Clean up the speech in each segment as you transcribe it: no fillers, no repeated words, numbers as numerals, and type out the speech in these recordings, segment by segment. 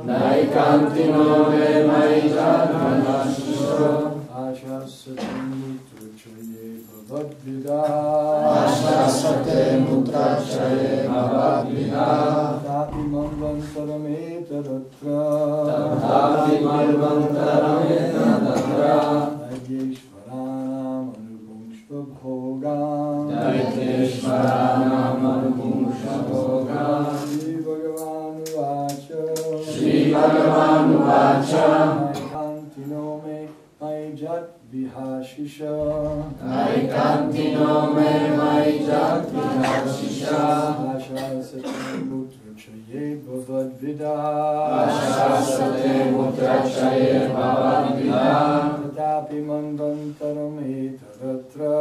Naikantino me mai mantaram etadatra. Daiteshvaranam anubhungshva bhogan. Daiteshvaranam anubhungshva bhogan. Shri Bhagavan Vacha. Shri Bhagavan Vacha. Aikantino me maijat vihashisha. Aikantino me maijat vihashisha. Ashasate mutrachaye bhavad vida. Ashasate mutrachaye bhavad vida. Tatapi manvantaram etadatra.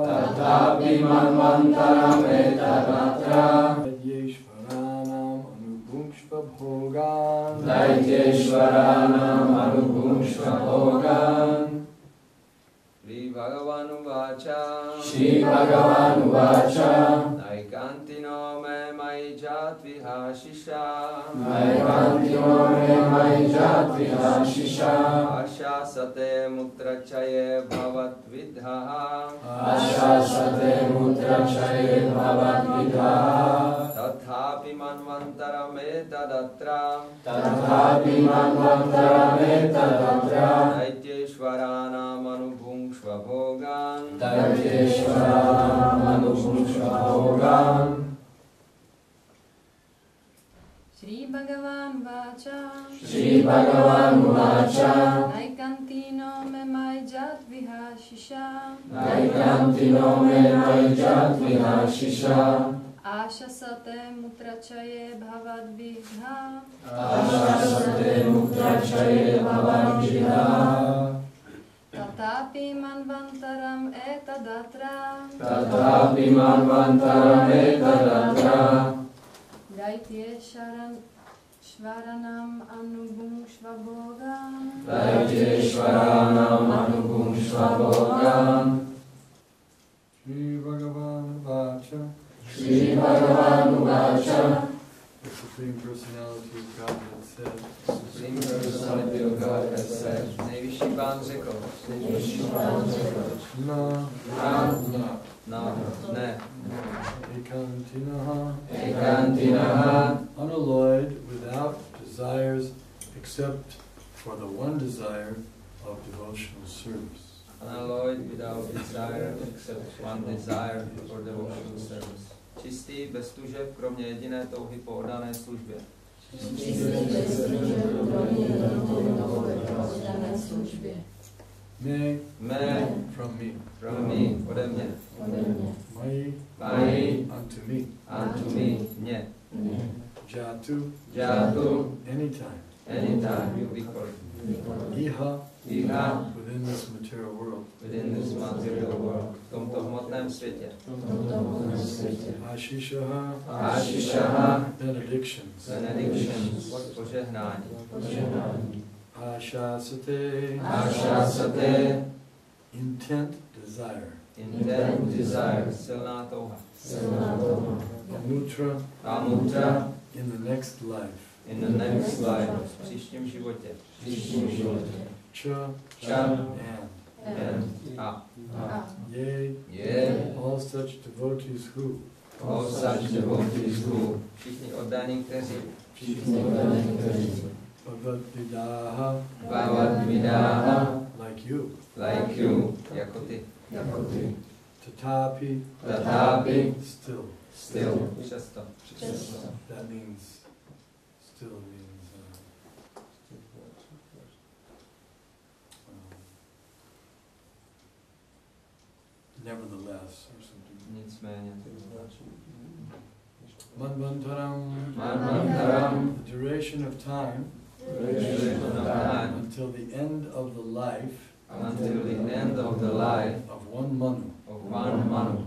Tatapi manvantaram etadatra. Daiteshvaranam anubhungshva bhogan. Daiteshvaranam anubhungshva bhogan. Shri Bhagavan Vacha. Shri Bhagavan Vacha. Aikantino me maijat vihashisha. Aikantino me maijat vihashisha. Ashasate mutrachaye bhavat vidha. Ashasate mutrachaye bhavat vidha. Tathapi manvantaram etadatra. Tathapi manvantaram etadatra. Daiteshvaranam anubhungshva bhogan. Daiteshvaranam anubhungshva bhogan. Shri Bhagavan Vacha. Shri Bhagavan Vacha. Aikantino me maijat vihashisha. Aikantino me maijat vihashisha. Ashasate mutrachaye bhavad vidha. Ashasate mutrachaye bhavad vidha. Tatapi manvantaram etadatra. Tatapi manvantaram etadatra. Daiteshvaranam anubhungshva bhogan. Daiteshvaranam anubhungshva bhogan. Shri Bhagavan Vacha. Shri Bhagavan Vacha. The Supreme Personality of Godhead said, Supreme Personality of God has said, nejvyšší Pán řekl, Na, na, ne, Ekantinaha, Ekantinaha, unalloyed without desires except for the one desire of devotional service. unalloyed without desire except one desire for devotional service. Čistý, bez tužeb, kromě jediné touhy po oddané službě. Me, From me, ode mě. Mai, unto me. Mě. Jatu, anytime. Anytime, kdykoliv. Iha, Iha, within this material world. within this material world. V tomto hmotném světě. Ashishaha, benedictions. Požehnání. Ashasate, intent, desire. Intent, desire, silná touha. Amutra, in the next life. In the next life, v příštím životě. Cha, and A. Yea, all such devotees who. All such devotees who. Všichni oddaní, kteří. Bhavad-vidaha, like you. Jako ty. Tatapi, still. Přesto. That means, still means, nevertheless, or something. Nicméně. Manvantaram, the duration of time, until the end of the life, of one manu.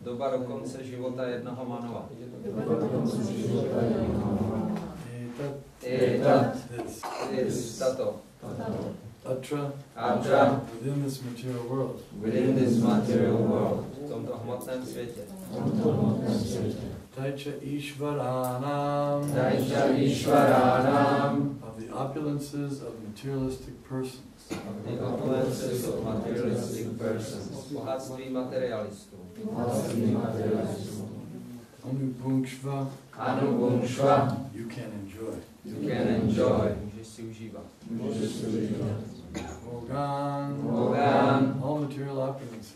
Doba do konce života jednoho manova. Tato. Atra, within this material world. V tomto hmotném světě. Taicha Ishvaranam, of the opulences of materialistic persons. Bohatství materialistů. Anubhungshva, you can enjoy. Můžeš můžeš si užívat. Mogan, all material opulences.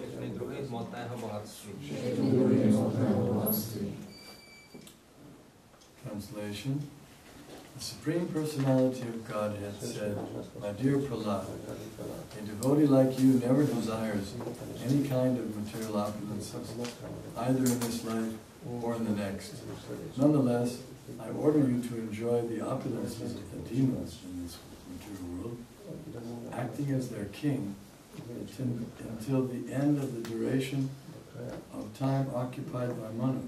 Všechny druhy hmotného bohatství. Translation. The Supreme Personality of Godhead said, "My dear Prahlad, a devotee like you never desires any kind of material opulences, either in this life or in the next. Nonetheless, I order you to enjoy the opulences of the demons in this material world, acting as their king, until the end of the duration of time occupied by Manu."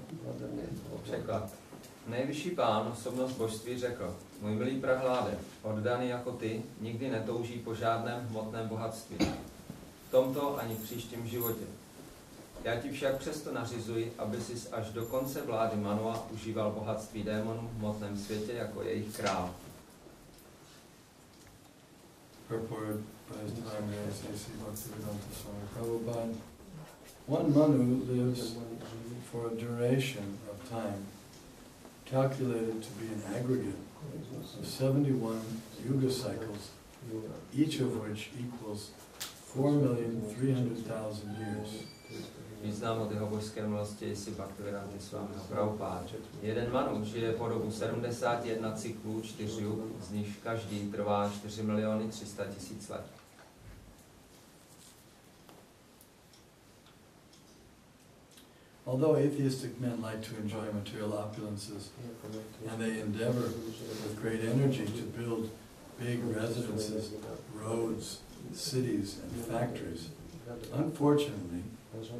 Překlad. Nejvyšší pán, osobnost božství, řekl: Můj milý Prahláde, oddaný jako ty, nikdy netouží po žádném hmotném bohatství. V tomto ani v příštím životě. Já ti však přesto nařizuji, aby sis až do konce vlády Manua užíval bohatství démonů v hmotném světě jako jejich král. Purport by His Divine Grace, A.C. Bhaktivedanta Swami Prabhupada. One Manu lives for a duration of time calculated to be an aggregate of 71 yuga cycles, each of which equals 4,300,000 years. Význam od jeho božské milosti si Bhaktivedanta Swami Prabhupada. Jeden Manu žije po dobu 71 cyklů 4 jug, z nichž každý trvá 4,300,000 let. Although atheistic men like to enjoy material opulences, and they endeavor with great energy to build big residences, roads, cities, and factories, unfortunately,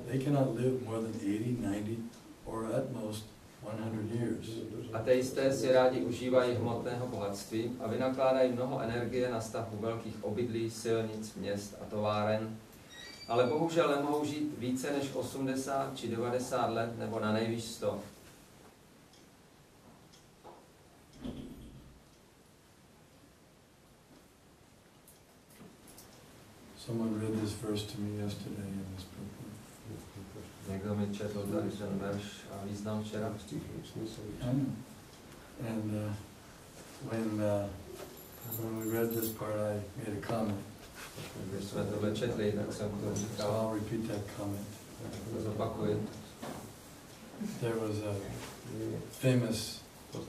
they cannot live more than 80, 90, or at most 100 years. Ateisté si rádi užívají hmotného bohatství a vynakládají mnoho energie na stavbu velkých obydlí, silnic, měst a továren, ale bohužel nemohou žít více než 80 či 90 let nebo na nejvýš 100. Someone read this verse to me yesterday in this book. Někdo mi četl tady ten verš a význam včera. And when we read this part, I made a comment. Když jsme tohle četli, tak jsem to So říkal. I'll repeat that comment. To zopakuji. There was a famous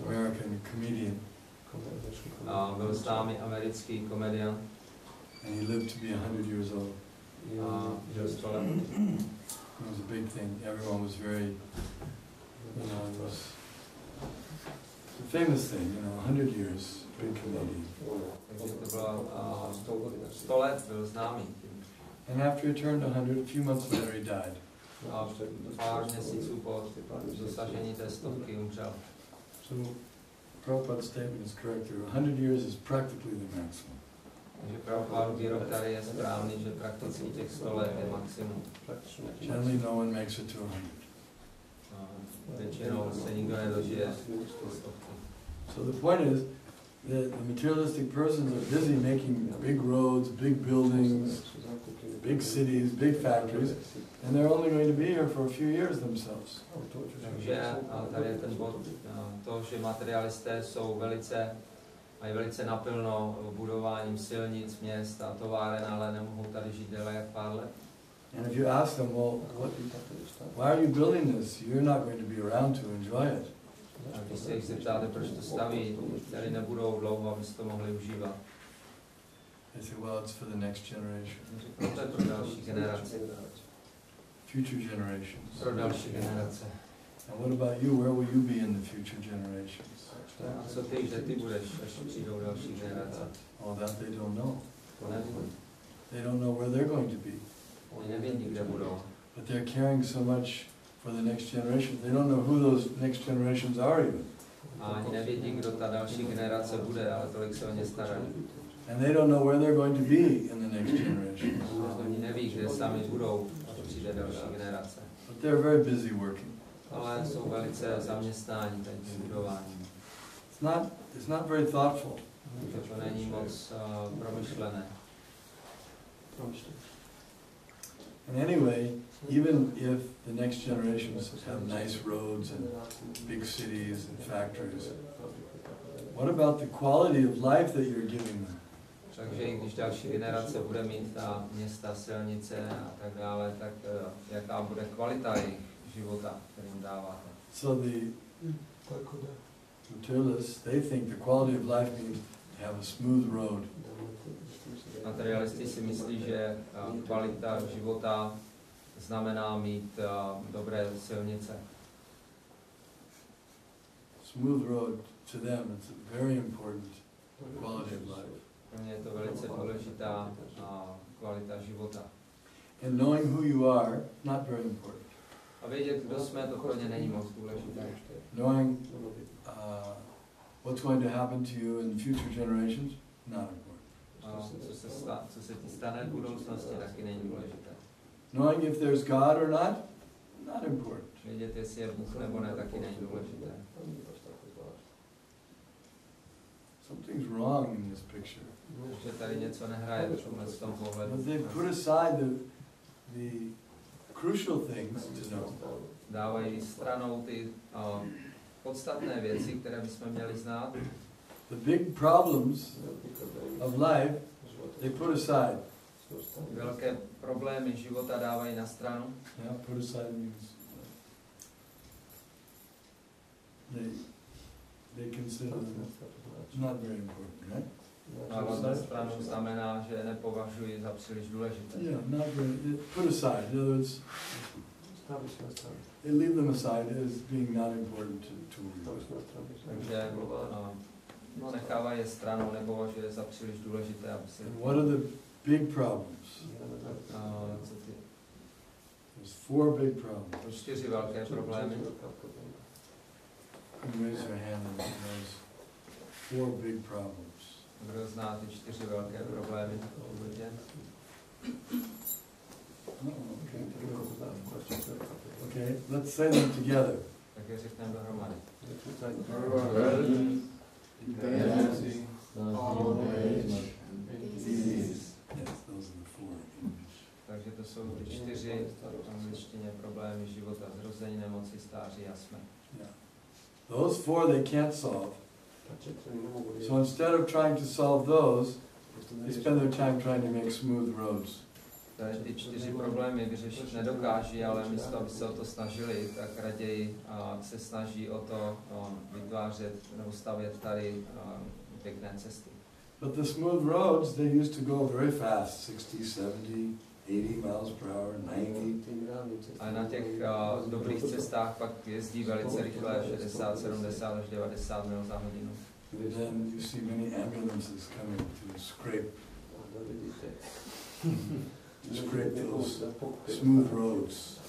American comedian, A byl s námi americký komediant and he lived to be 100 years old. a žil 100 let. It was a big thing. Everyone was very, it was a famous thing, 100 years, big comedian. Takže to bylo 100 let, byl známý. And after he turned 100, a few months later he died. A pár měsíců po dosažení té 100 umřel. So Prabhupada's statement is correct here. 100 years is practically the maximum. Takže Prabhupádův výrok tady je správný, že prakticky těch 100 let je maximum. Generally no one makes it to 100. Většinou se nikdo nedožije z 100. So the point is that the materialistic persons are busy making big roads, big buildings, big cities, big factories, and they're only going to be here for a few years themselves. Takže tady je ten bod, to, že materialisté jsou mají velice napilno budováním silnic, měst a továren, ale nemohou tady žít déle jak pár let. And if you ask them, well, why are you building this? You're not going to be around to enjoy it. A když se jich zeptáte, proč to staví, tady nebudou dlouho, aby si to mohli užívat. They say, well, it's for the next generation. To je pro další generace. Future generations. Pro další generace. And what about you? Where will you be in the future generations? A co ty, kde ty budeš, až přijdou další generace? All that they don't know. To nevím. They don't know where they're going to be. Oni nevědí, kde budou. But they're caring so much for the next generation. They don't know who those next generations are even. A ani nevědí, kdo ta další generace bude, ale tolik se o ně starají. And they don't know where they're going to be in the next generation. Oni neví, kde sami budou, až přijde další generace. But they're very busy working. Ale jsou velice zaměstnáni tím budováním. It's not very thoughtful. To není moc promyšlené. And anyway, even if the next generations have nice roads and big cities and factories, What about the quality of life that you're giving them? Takže i když další generace bude mít ta města, silnice a tak dále, tak jaká bude kvalita jejich života, kterým dáváte? So the materialists, they think the quality of life means to have a smooth road. Materialisti si myslí, že kvalita života znamená mít dobré silnice. Smooth road, to them, it's a very important quality of life. Pro mě je to velice důležitá kvalita života. And knowing who you are, not very important. A vědět, kdo jsme, to pro ně není moc důležité. Knowing what's going to happen to you in future generations, not important. Co se ti stane v budoucnosti, taky není důležité. Knowing if there's God or not important. Vědět, jestli je Bůh nebo ne, taky není důležité. Something's wrong in this picture. Že tady něco nehraje v tom pohledu. But they put aside the crucial things to know. Dávají stranou ty podstatné věci, které bychom měli znát. The big problems of life, they put aside. Velké problémy života dávají na stranu. Yeah, put aside means they consider them not very important, right? Dávat na stranu znamená, že nepovažuji za příliš důležité. Yeah, not very, put aside. In other words, they leave them aside as being not important to Takže nechávají je stranou, nepovažuje za příliš důležité, aby se... What are the big problems? There's 4 big problems. 4 velké problémy. Raise your hand and those 4 big problems. Kdo zná ty 4 velké problémy? Okay, let's say them together. Tak je řekneme dohromady. Dependency, old age, disease. Yes, those are the 4 English. Takže to jsou ty 4 v angličtině problémy života: zrození, nemoci, stáří a smrt. Yeah. Those 4 they can't solve. So instead of trying to solve those, they spend their time trying to make smooth roads. Ty 4 problémy vyřešit nedokáží, ale místo, aby se o to snažili, tak raději se snaží o to vytvářet nebo stavět tady pěkné cesty. But the smooth roads, they used to go very fast, 60, 70, 80 miles per hour, 90. A na těch dobrých cestách pak jezdí velice rychle, 60, 70 až 90 mil za hodinu. Then you see many ambulances coming to scrape those smooth roads.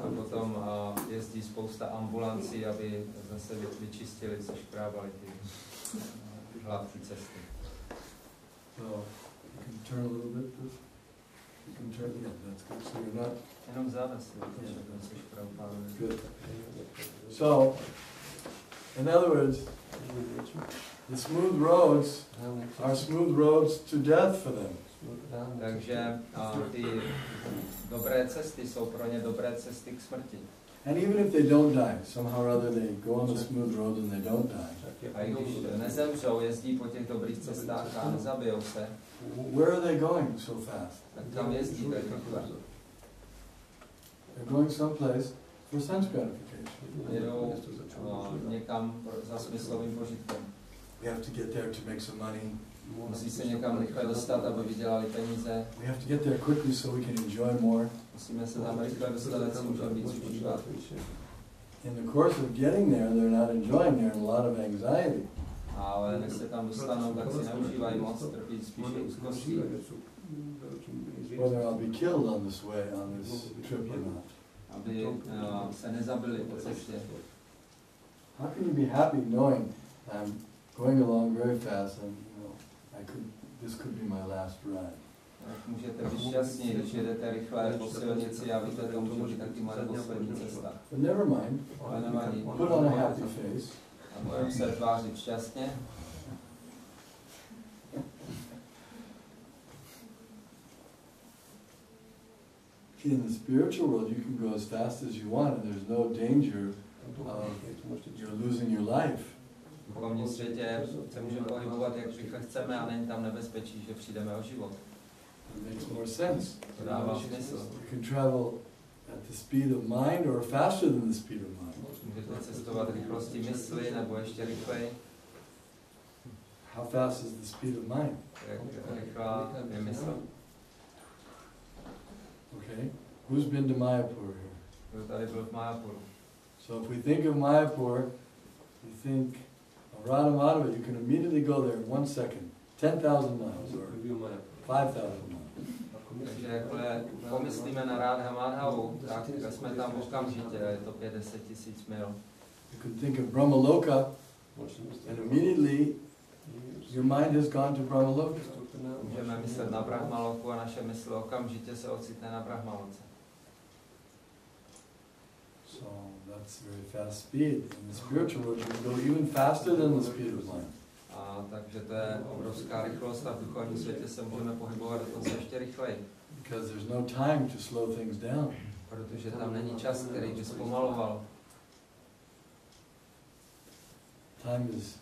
A potom jezdí spousta ambulancí, aby zase vyčistili, co škrábali ty hladké cesty. So you can turn a little bit. You can turn, yeah, that's good. So you're not. Jenom záda si co škrábali. Good. So, in other words, the smooth roads are smooth roads to death for them. Takže ty dobré cesty jsou pro ně dobré cesty k smrti. And even if they don't die, somehow or other they go on the smooth road and they don't die. A i když nezemřou, jezdí po těch dobrých cestách a nezabijou se, Where are they going so fast? tak tam jezdí tak rychle. They're going someplace for sense gratification. Jedou někam za smyslovým požitkem. We have to get there to make some money. Musí se někam rychle dostat, aby vydělali peníze. We have to get there quickly so we can enjoy more. Musíme se tam rychle dostat, ať si můžeme víc užívat. In the course of getting there, they're not enjoying there, and a lot of anxiety. Ale než se tam dostanou, tak si neužívají moc, trpí spíše úzkostí. Whether I'll be killed on this way, on this trip or not. Aby se nezabili po cestě. How can you be happy knowing I'm going along very fast and this could be my last ride? Jak můžete být šťastní, když jedete rychle po silnici a víte, to může být taky moje poslední cesta. But never mind. Ale nevadí. Put on a happy face. A budeme se tvářit šťastně. In the spiritual world, you can go as fast as you want, and there's no danger of you're losing your life. V duchovním světě se můžeme pohybovat, jak rychle chceme a není tam nebezpečí, že přijdeme o život. It makes more sense. To dává smysl. You can travel at the speed of mind or faster than the speed of mind. Můžete cestovat rychlostí mysli nebo ještě rychleji. How fast is the speed of mind? Jak rychlá je mysl. Okay. Who's been to Mayapur here? Kdo tady byl v Mayapuru? So if we think of Mayapur, you think of Radha Madhava, you can immediately go there in 1 second. 10,000 miles or 5,000 miles. Takže jakmile pomyslíme na Radha Madhavu, tak jsme tam okamžitě, je to 50 000 mil. You can think of Brahmaloka and immediately your mind has gone to Brahmaloka. Můžeme myslet na Brahmaloku a naše mysl okamžitě se ocitne na Brahmaloce. So that's very fast speed. In the spiritual world, you can go even faster than the speed of mind. A takže to je obrovská rychlost a v duchovním světě se můžeme pohybovat dokonce ještě rychleji. Because there's no time to slow things down. Protože tam není čas, který by zpomaloval. Time is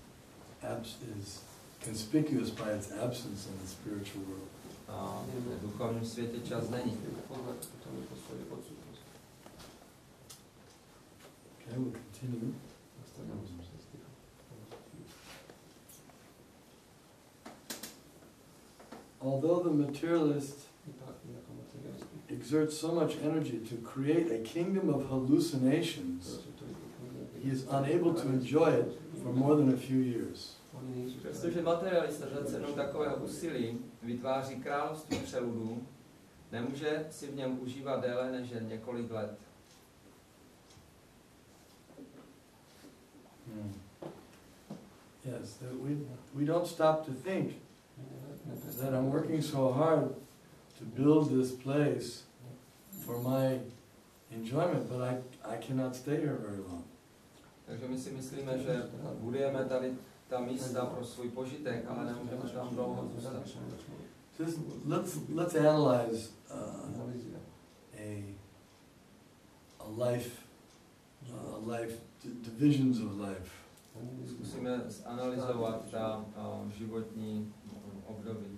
conspicuous by its absence in the spiritual world. A v duchovním světě čas není. Okay, we'll continue. Although the materialist exerts so much energy to create a kingdom of hallucinations, he is unable to enjoy it for more than a few years. Přestože materialista za cenu takového úsilí vytváří království přeludů, nemůže si v něm užívat déle než jen několik let. Yes, that we don't stop to think that I'm working so hard to build this place for my enjoyment, but I cannot stay here very long. Takže my si myslíme, že budujeme tady ta místa pro svůj požitek, ale nemůžeme tam dlouho zůstat. Just let's analyze a life, divisions of life. Zkusíme analyzovat ta životní období.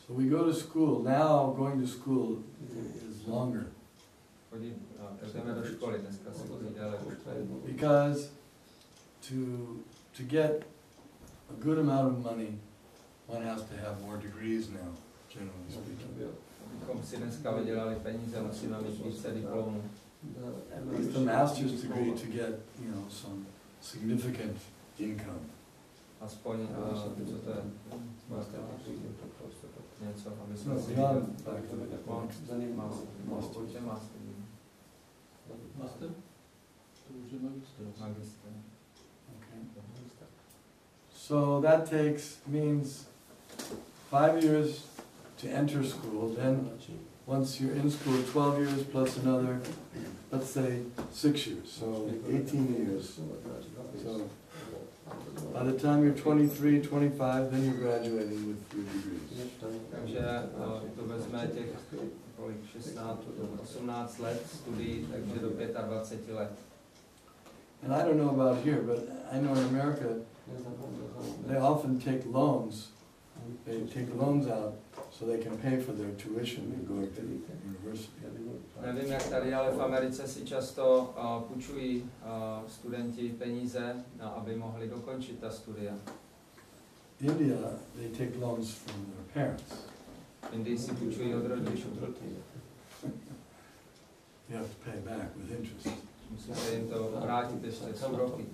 So we go to school. Now going to school is longer. Jdeme do školy, dneska se chodí déle. Because to get a good amount of money, one has to have more degrees now, generally speaking. Abychom si dneska vydělali peníze, musíme mít více diplomů. At least a master's degree to get, some significant income. Aspoň, co to je? Něco, aby jsme si Master? To už je magister. Okay. So that means 5 years to enter school, then once you're in school, 12 years plus another, let's say 6 years, so 18 years. So by the time you're 23, 25, then you're graduating with your degrees. Takže to vezme těch 18 let studií, takže do 25 let. And I don't know about here, but I know in America, they often take loans. They take loans out so they can pay for their tuition and go to university. Nevím jak tady, ale v Americe si často půjčují studenti peníze, aby mohli dokončit ta studia. In India, they take loans from their parents. V Indii si půjčují od rodičů. You have to pay back with interest. Musíte jim to vrátit ještě s úroky.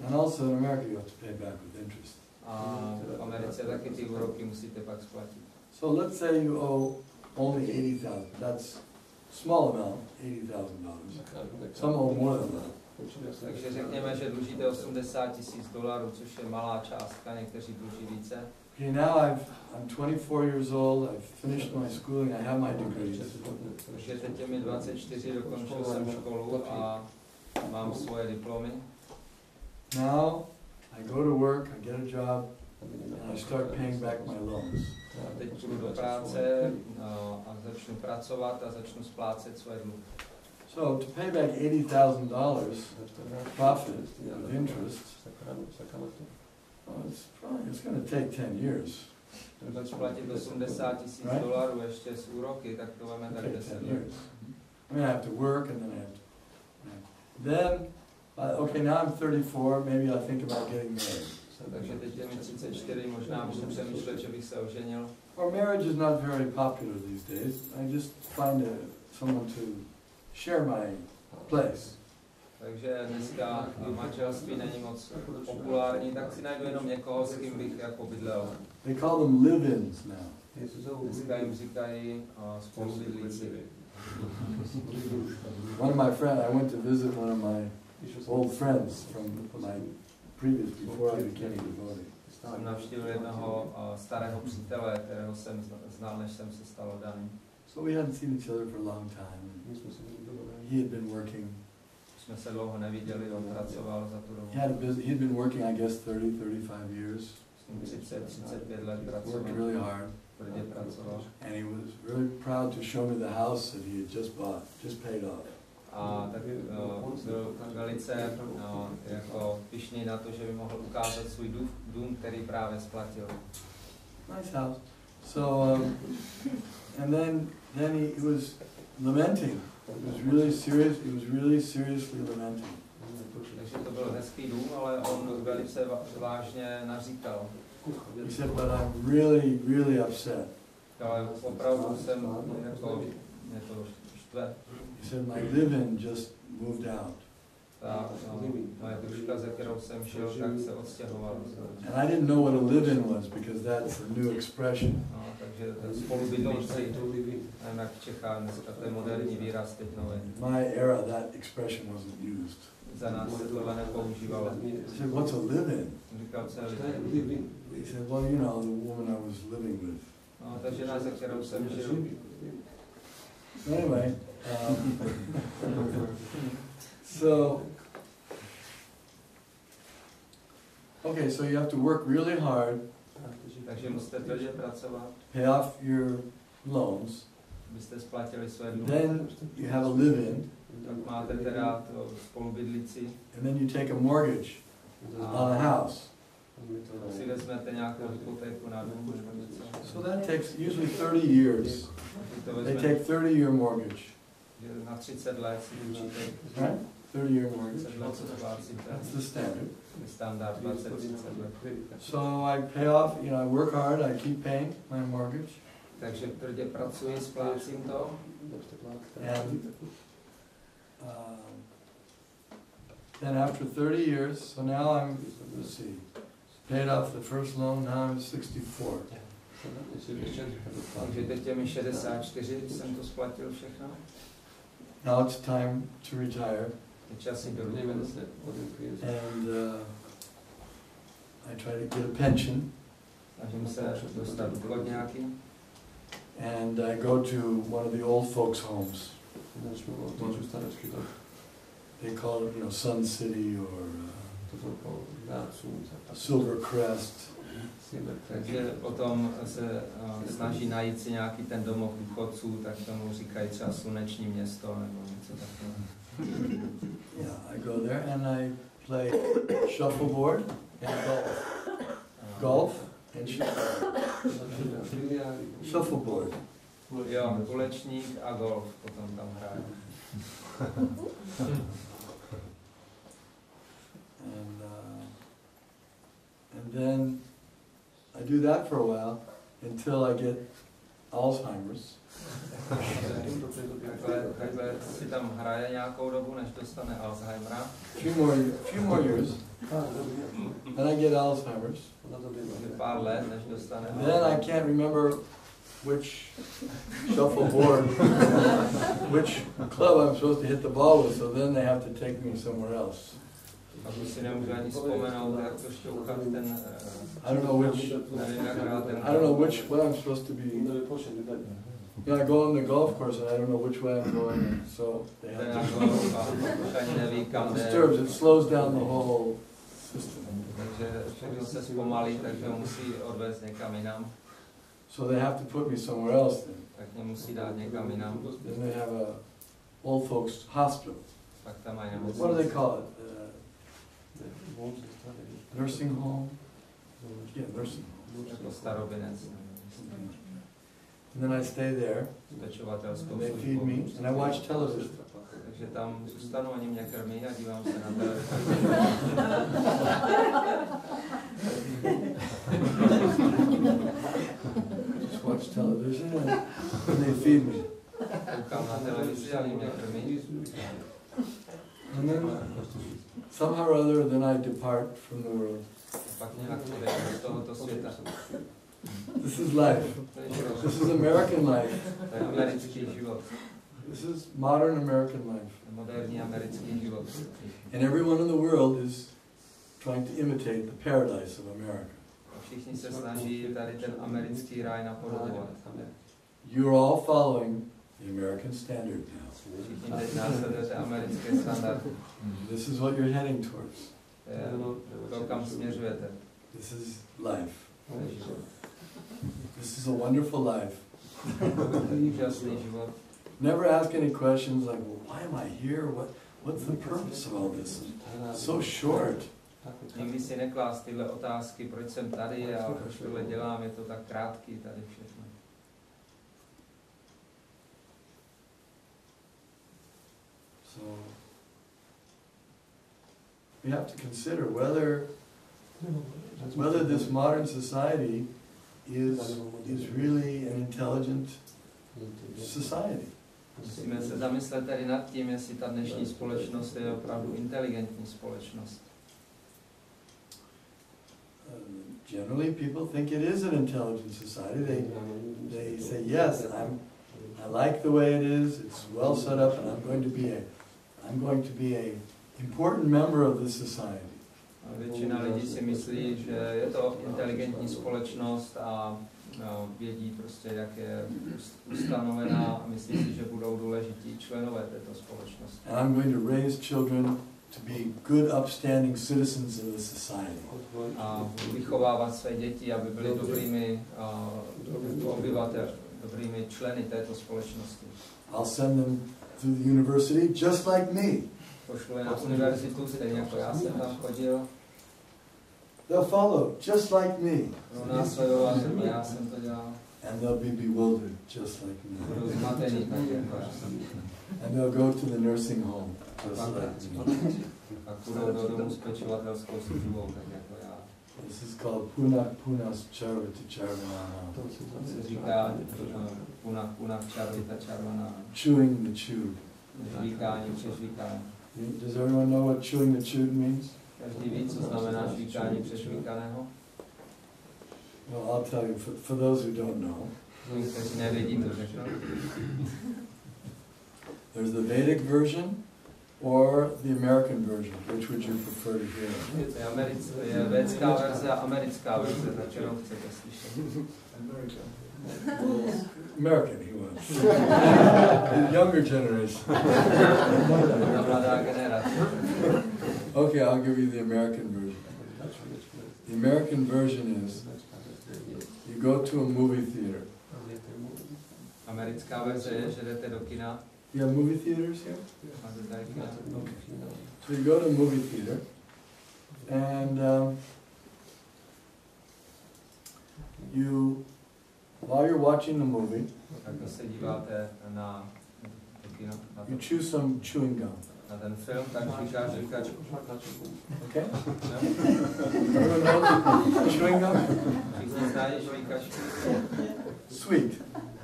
And also in America, you have to pay back with interest. A v Americe taky ty úroky musíte pak splatit. So let's say you owe only $80,000. That's small amount, $80,000. Some owe more than that. Takže řekněme, že dlužíte $80,000, což je malá částka, někteří dluží více. Okay, now I'm 24 years old, I've finished my schooling, I have my degrees. Takže teď je mi 24, dokončil jsem školu a mám svoje diplomy. Now I go to work, I get a job, and I start paying back my loans. A teď půjdu do práce a začnu pracovat a začnu splácet svoje dluhy. So to pay back $80,000 profit with interest, well, it's going to take 10 years. Když platit 80 000 dolarů ještě s úroky, tak to máme tak 10 let. I mean, I have to work and then I have to... Then, okay, now I'm 34, maybe I think about getting married. Takže teď je mi 34, možná bych přemýšlel, že bych se oženil. Or marriage is not very popular these days. I just find someone to share my place. Takže dneska manželství není moc populární, tak si najdu jenom někoho, s kým bych jako bydlel. They call them live-ins now. Dneska jim říkají spolubydlíci. One of my friends, I went to visit one of my old friends from my previous, before I became a devotee. Jsem navštívil jednoho starého přítele, kterého jsem znal, než jsem se stal oddaným. So we hadn't seen each other for a long time. He had been working. Jsme se dlouho neviděli, on pracoval za tu dobu. He'd been working, I guess, 35 years. 30-35 let pracoval. Worked really hard. Tvrdě pracoval. And he was really proud to show me the house that he had just bought, just paid off. A tak byl velice jako pyšný na to, že by mohl ukázat svůj dům, který právě splatil. Nice house. So, and then he was lamenting. He was really serious. He was really seriously lamenting. Takže to byl hezký dům, ale on velice vážně naříkal. He said, but I'm really, really upset. Ale opravdu jsem jako mě to štve. He said, my live-in just moved out. Ta moje družka, ze kterou jsem šel, tak se odstěhovala. And I didn't know what a live-in was because that's a new expression. No, takže spolubydlící, nevím jak v Čechách, dneska to je moderní výraz teď nový. My era, that expression wasn't used. Za nás se tohle nepoužívalo. I said, what's a live-in? Říkal, co je live-in? He said, well, you know, the woman I was living with. No, ta žena, ze kterou jsem žil. Anyway, so, okay, so you have to work really hard, Takže musíte tvrdě pracovat, pay off your loans, abyste splatili své dluhy. then you have a live-in, Tak máte teda to spolubydlící. and then you take a mortgage on a house. Si vezmete nějakou hypotéku na dům nebo něco. So that takes usually 30 years. They take 30-year mortgage, Na 30 let si určitě. right? 30-year mortgage. 30 let se splácíte. That's the standard. Standard 20-30 let. So I pay off, you know, I work hard, I keep paying my mortgage. Takže tvrdě pracuji, splácím to. And then after 30 years, so now I'm, let's see, paid off the first loan, now I'm 64. Takže teď je mi 64, jsem to splatil všechno. Now it's time to retire. Je čas jít do důchodu. And I try to get a pension. Snažím se dostat důchod nějaký. And I go to one of the old folks' homes. They call it, you know, Sun City or Silver Crest. Takže potom se snaží najít si nějaký ten domov důchodců, tak tomu říkají třeba sluneční město nebo něco takového. Yeah, I go there and I play shuffleboard and golf. Golf and shuffleboard. Jo, kulečník a golf potom tam hraje. And then I do that for a while until I get Alzheimer's. Takhle si tam hraje nějakou dobu, než dostane Alzheimera. Few more years. Then I get Alzheimer's. Pár let, než dostane Then I can't remember which shuffleboard, which club I'm supposed to hit the ball with, so then they have to take me somewhere else. A už si nemůžu ani vzpomenout, jak to šťouchat ten... I don't know which, nevím, jak hrát ten... I don't know which, what I'm supposed to be. Yeah, I go on the golf course and I don't know which way I'm going, so they have to... Disturbs, it slows down the whole system. Takže všechno se zpomalí, takže ho musí odvést někam jinam. So they have to put me somewhere else then. Tak mě musí dát někam jinam. Then they have old folks hospital. Pak tam mají What do they nemocnice. call it? Nursing home? Yeah, nursing home. Jako starobinec. And then I stay there, Pečovatelskou and they feed službu. me, and I watch television. Takže tam zůstanu, oni mě krmí a dívám se na televizi. Just watch television and they feed me. Koukám na televizi a oni mě krmí. And then somehow or other, then I depart from the world. Pak nějak odejdu z tohoto světa. This is life. This is American life. To je americký život. This is modern American life. Moderní americký život. And everyone in the world is trying to imitate the paradise of America. Všichni se snaží tady ten americký ráj napodobovat. You're all following the American standard now. Všichni teď následujete americké standardy. This is what you're heading towards. To, kam směřujete. This is life. To je život. This is a wonderful life. Úžasný život. Never ask any questions like, well, why am I here? What's the purpose of all this? So short. Nikdy si neklás tyhle otázky, proč jsem tady a proč tohle dělám, je to tak krátký tady všechno. So we have to consider whether this modern society is really an intelligent society. Musíme se zamyslet tady nad tím, jestli ta dnešní společnost je opravdu inteligentní společnost. Generally, people think it is an intelligent society. They say, yes, I like the way it is. It's well set up, and I'm going to be a important member of this society. Většina lidí si myslí, že je to inteligentní společnost a vědí prostě, jak je ustanovená a myslí si, že budou důležití členové této společnosti. And I'm going to raise children to be good, upstanding citizens of the society. A vychovávat své děti, aby byly dobrými obyvateli, dobrými členy této společnosti. I'll send them to the university just like me. Pošlu je na univerzitu, stejně jako já jsem tam chodil. They'll follow just like me. Budou následovat, já jsem to dělal. And they'll be bewildered just like me. Budou zmatení, tak jako já jsem. And they'll go to the nursing home just like me. Pak budou do domu s pečovatelskou službou, tak jako já. This is called Punak Punas Charvita Charvanana. To se říká Punak Charvita Charvanana. Chewing the chewed. Žvíkání, přežvíkání. Does everyone know what chewing the chewed means? Každý ví, co znamená žvíkání přežvíkaného? Well, I'll tell you, for those who don't know. Kteří nevědí, to řeknu. There's the Vedic version or the American version. Which would you prefer to hear? Je védská verze a americká verze, na kterou chcete slyšet. American, he wants. The younger generation. Mladá generace. Okay, I'll give you the American version. The American version is you go to a movie theater. Americká verze je, že jdete do kina. You have movie theaters here? Máte tady kina? Okay. So you go to a movie theater, and while you're watching the movie, Tak se díváte na kino, you choose some chewing gum. na ten film, tak žvíkáš žvíkačku. Okay? Everyone knows chewing gum? Všichni znají žvíkačku. Sweet.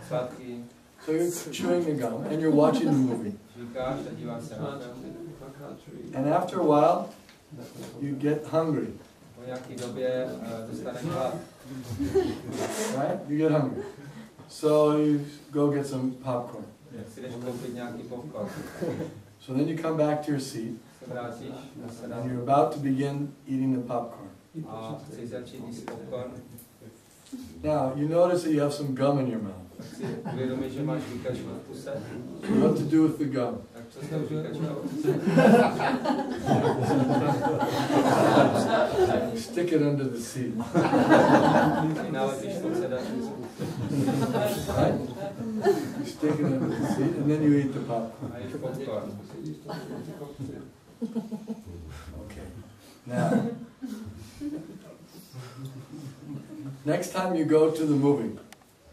Sladký. So you're chewing the gum and you're watching the movie. Žvíkáš a díváš se na film. And after a while, you get hungry. Po nějaký době dostaneš hlad. Right? You get hungry. So you go get some popcorn. Si jdeš koupit nějaký popcorn. So then you come back to your seat Se vrátíš na sedák. and you're about to begin eating the popcorn. A chceš začít jíst popcorn. Now, you notice that you have some gum in your mouth. Tak si uvědomíš, že máš žvíkačku v puse. What to do with the gum? Tak co s tou žvíkačkou? Stick it under the seat. Ji nalepíš pod sedačku. Right? You stick it into the seat, and then you eat the popcorn. A jíš popcorn. Okay. Now, next time you go to the movie,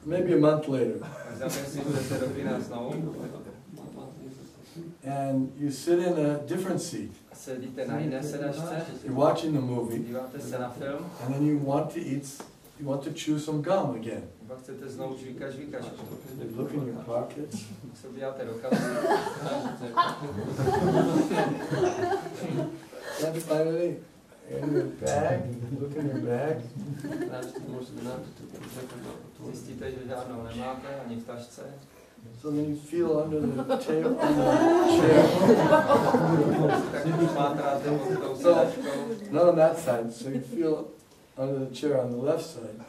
maybe a month later, and you sit in a different seat. Sedíte na jiné sedačce, You're watching the movie, díváte se na film, and then you want to chew some gum again. pak chcete znovu žvíkačku. You look in your pockets. Se díváte do kapsy. Can't find any in your bag. Look in your bag. Zjistíte, že žádnou nemáte, ani v tašce. So then you feel under the table, under the chair. Tak pátráte pod tou sedačkou. Not on that side, so you feel under the chair on the left side.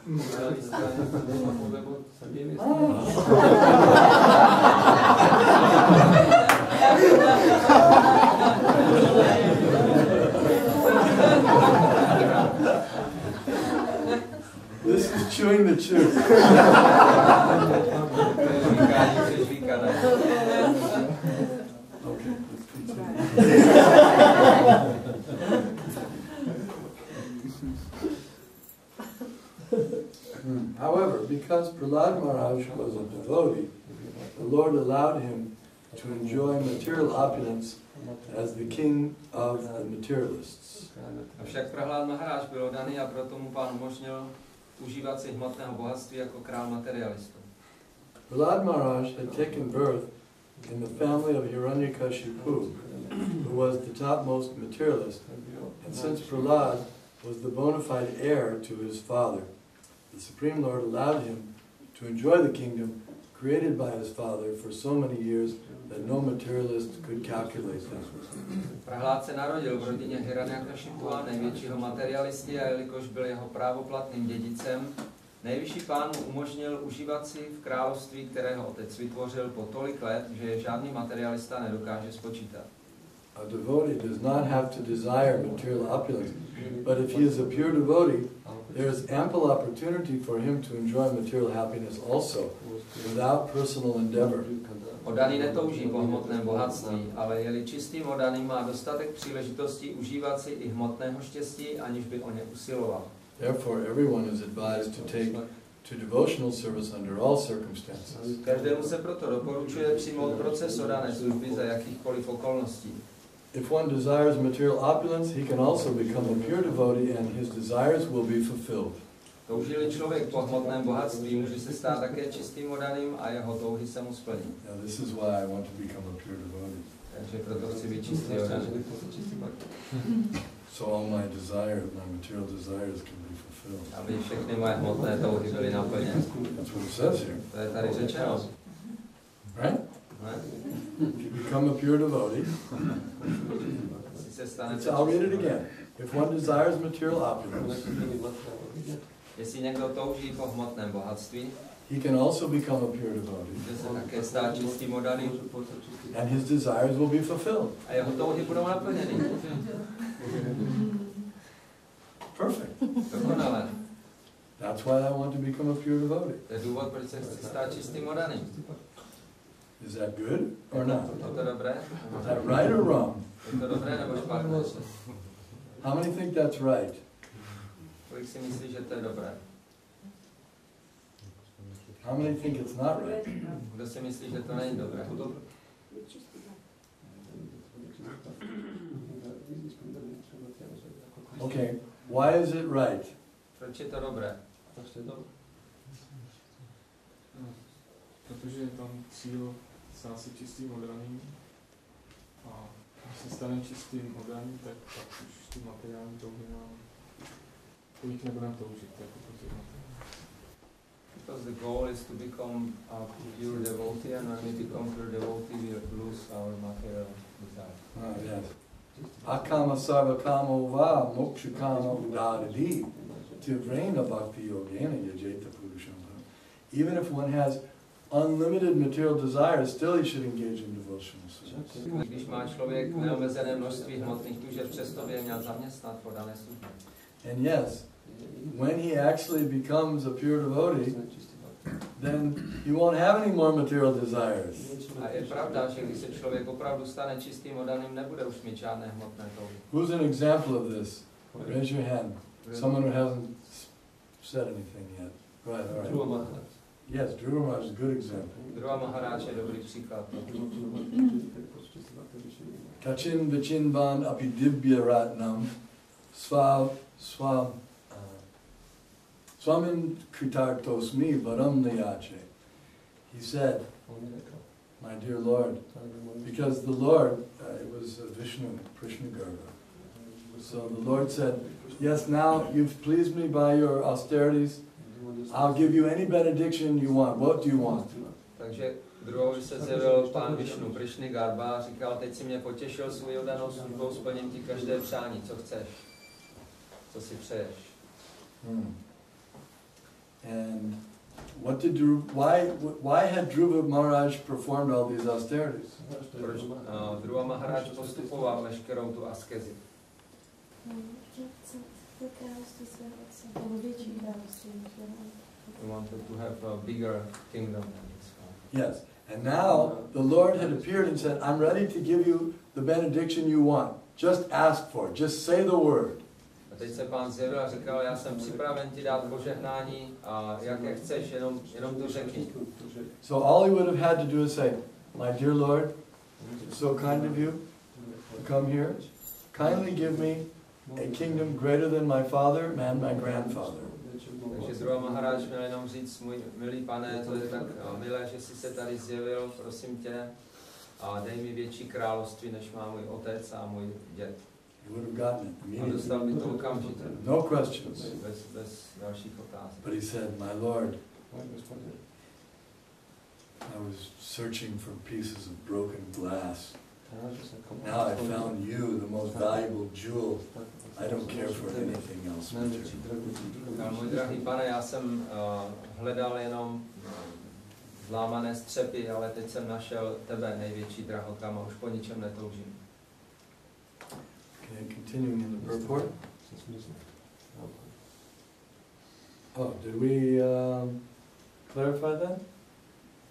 This is chewing the chew. Okay, let's continue. However, because Prahlad Maharaj was a devotee, the Lord allowed him to enjoy material opulence as the king of the materialists. Avšak Prahlad Maharaj byl daný a proto mu Pán umožnil užívat si hmotného bohatství jako král materialistů. Prahlad Maharaj had taken birth in the family of Hiranyakashipu, who was the topmost materialist, and since Prahlad was the bona fide heir to his father, the Supreme Lord allowed him to enjoy the kingdom created by his father for so many years that no materialist could calculate them. Prahlad se narodil v rodině Hiranyakashipu, největšího materialisty, a jelikož byl jeho právoplatným dědicem, Nejvyšší Pán mu umožnil užívat si v království, kterého otec vytvořil po tolik let, že je žádný materialista nedokáže spočítat. A devotee does not have to desire material opulence, but if he is a pure devotee, there is ample opportunity for him to enjoy material happiness also, without personal endeavor. Oddaný netouží po hmotném bohatství, ale je-li čistým oddaným, má dostatek příležitostí užívat si i hmotného štěstí, aniž by o ně usiloval. Therefore, everyone is advised to take to devotional service under all circumstances. Každému se proto doporučuje přijmout proces oddané služby za jakýchkoliv okolností. If one desires material opulence, he can also become a pure devotee and his desires will be fulfilled. Touží-li člověk po hmotném bohatství, může se stát také čistým oddaným a jeho touhy se mu splní. Now this is why I want to become a pure devotee. Takže proto chci být čistý oddaný. So all my desires, my material desires can be fulfilled. Aby všechny moje hmotné touhy byly naplněny. That's what it says here. To je tady řečeno. Right? If you become a pure devotee, I'll read it again. If one desires material opulence, jestli někdo touží po hmotném bohatství, he can also become a pure devotee. může se také stát čistým oddaným. And his desires will be fulfilled. A jeho touhy budou naplněny. Perfect. Dokonale. That's why I want to become a pure devotee. To je důvod, proč se chci stát čistým oddaným. Is that good or not? Je to dobré? Is that right or wrong? Je to dobré nebo špatné? How many think that's right? Kolik si myslí, že to je dobré? How many think it's not right? Kdo si myslí, že to není dobré? Okay, why is it right? Proč je to dobré? Protože je tam cíl stát se čistým oddaným a když se stane čistým oddaným, tak už ty materiální touhy nám po nich nebudeme toužit, jako to je Because the goal is to become a pure devotee, and when we become pure devotee, we lose our material desire. Yes. Akama sarva kamo va moksha kama udadadi tivrena bhakti yogena yajeta purusham. Even if one has unlimited material desires, still he should engage in devotional service. Když má člověk neomezené množství hmotných tužeb, přesto by je měl zaměstnat po dané službě. And yes, when he actually becomes a pure devotee, then he won't have any more material desires. A je pravda, že když se člověk opravdu stane čistým oddaným, nebude už mít žádné hmotné touhy. Who's an example of this? Raise your hand. Someone who hasn't said anything yet. Go ahead, all right. Yes, Dhruva Maharaj is a good example. Dhruva Maharaj je dobrý příklad. Kachin vichinvan api dibya ratnam swamin kritartosmi varam niyache. He said, my dear Lord, because the Lord, it was Vishnu, Krishna Garga. So the Lord said, yes, now you've pleased me by your austerities. I'll give you any benediction you want. What do you want? Takže druhou se zjevil pán Višnu, Krishna Garba, a říkal, teď si mě potěšil svou oddanou službou, splním ti každé přání, co chceš, co si přeješ. And what did why had Dhruva Maharaj performed all these austerities? Proč Dhruva Maharaj postupoval veškerou tu askezi? We wanted to have a bigger kingdom than this one. Yes. And now the Lord had appeared and said, I'm ready to give you the benediction you want. Just ask for it. Just say the word. A teď se pán zjevil a říkal, já jsem připraven ti dát požehnání a jaké chceš, jenom to řekni. So all he would have had to do is say, my dear Lord, it's so kind of you to come here. Kindly give me a kingdom greater than my father and my grandfather. Takže Dhruva Maharaj měl jenom říct, můj milý pane, to je tak milé, že jsi se tady zjevil, prosím tě, a dej mi větší království, než má můj otec a můj děd. He would have gotten it A immediately. dostal by to okamžitě. No questions. Bez dalších otázek. But he said, my Lord, I was searching for pieces of broken glass. Now I found you, the most valuable jewel. I don't care for anything else. Můj drahý pane, já jsem hledal jenom zlámané střepy, ale teď jsem našel tebe, největší drahokam, a už po ničem netoužím. Okay, continuing in the purport. Oh, did we clarify that?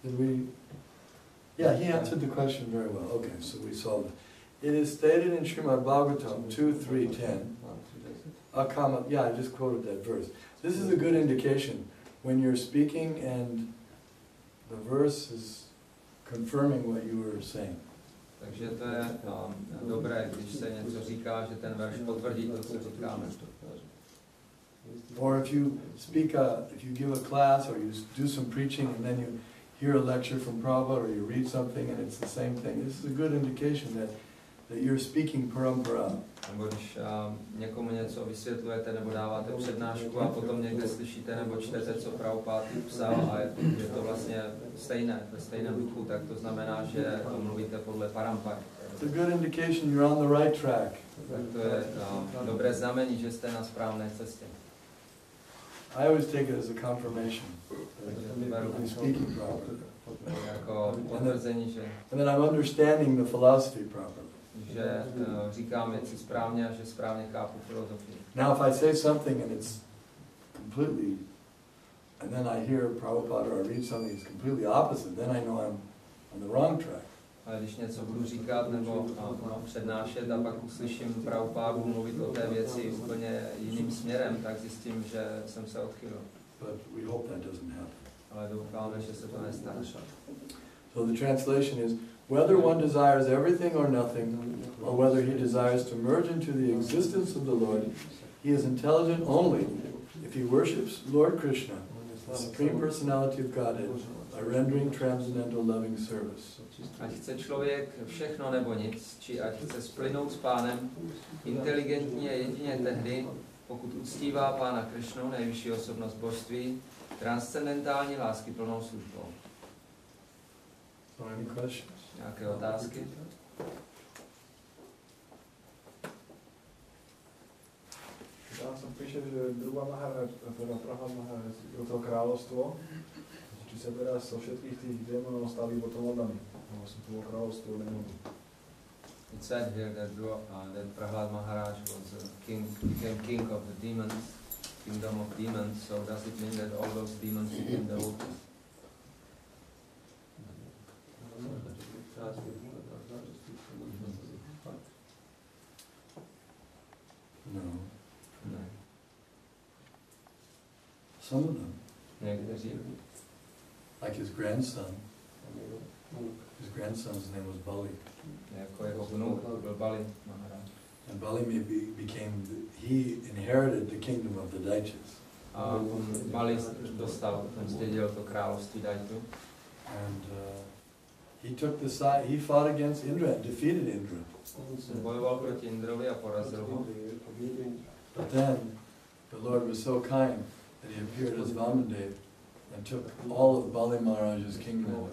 Did we? Yeah, he answered the question very well. Okay, so we saw that. It is stated in Srimad Bhagavatam 2.3.10. Akama, yeah, I just quoted that verse. This is a good indication when you're speaking and the verse is confirming what you were saying. Takže to je dobré, když se něco říká, že ten verš potvrdí to, co říkáme. Or if you speak, if you give a class or you do some preaching and then you hear a lecture from Prabhupada or you read something and it's the same thing, this is a good indication that you're speaking parampara. Nebo když někomu něco vysvětlujete nebo dáváte přednášku a potom někde slyšíte nebo čtete, co Prabhupada psal a je to vlastně stejné, ve stejném duchu, tak to znamená, že mluvíte podle parampary. It's a good indication you're on the right track. Tak to je dobré znamení, že jste na správné cestě. I always take it as a confirmation that I'm speaking properly. Jako potvrzení, že And then I'm understanding the philosophy properly. Že říkám věci správně a že správně chápu filozofii. Now if I say something and it's completely, and then I hear Prabhupada or I read something that's completely opposite, then I know I'm on the wrong track. Ale když něco budu říkat nebo přednášet a pak uslyším Prabhupádu mluvit o té věci úplně jiným směrem, tak zjistím, že jsem se odchylil. But we hope that doesn't happen. Ale doufáme, že se to nestane. So the translation is, whether one desires everything or nothing, or whether he desires to merge into the existence of the Lord, he is intelligent only if he worships Lord Krishna, the Supreme Personality of Godhead, by rendering transcendental loving service. Ať chce člověk všechno nebo nic, či ať chce splynout s Pánem, inteligentně jedině tehdy, pokud uctívá Pána Krišnu, nejvyšší osobnost božství, transcendentální láskyplnou službou. So any questions? Nějaké otázky? Já jsem píše, že Dhruva Maharaj, teda Prahlad Maharaj, to královstvo, či se teda so všetkých tých démonov stali potom oddaní. Vlastne to bolo kráľovstvo démonov. It said here that Prahlad Maharaj became king of the demons, kingdom of demons. So does it mean that all those demons became devotees? Some of them. Někteří. Like his grandson. His grandson's name was Bali. Jako jeho vnuk byl Bali Maharaj. And Bali he inherited the kingdom of the Daityas. A Bali dostal, on zdědil to království Daitu. And he took the side, he fought against Indra and defeated Indra. Bojoval proti Indrovi a porazil ho. But then the Lord was so kind that he appeared as Vamandev and took all of Bali Maharaj's kingdom.